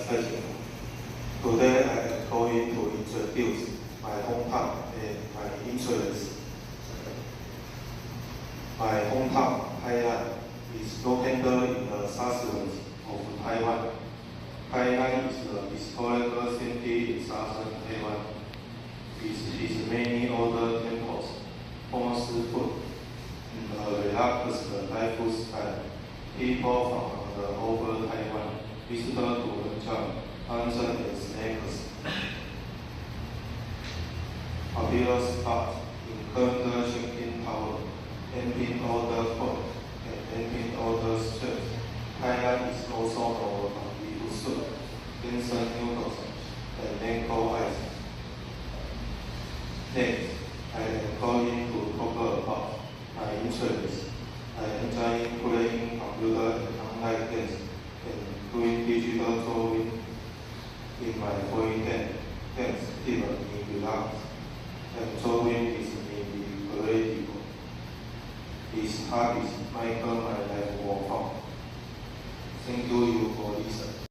President. Today I am going to introduce my hometown and my interests. My hometown, Tainan, is located in the southwest of Taiwan. Tainan is a historical city in southern Taiwan. It has many older temples, famous food, and a relaxed lifestyle. People from the whole Taiwan visit to enjoy onsen and snacks. Popular spots include the Shingkin Tower, Enping Older Fort, and Enping Older Church. Tainan is also known for beef soup, instant noodles, and mango ice. Next, I am going to talk about my interests. I enjoy playing computer and online games and doing digital drawing in my free time. Games keep me relaxed, and drawing is me creative. These hobbies make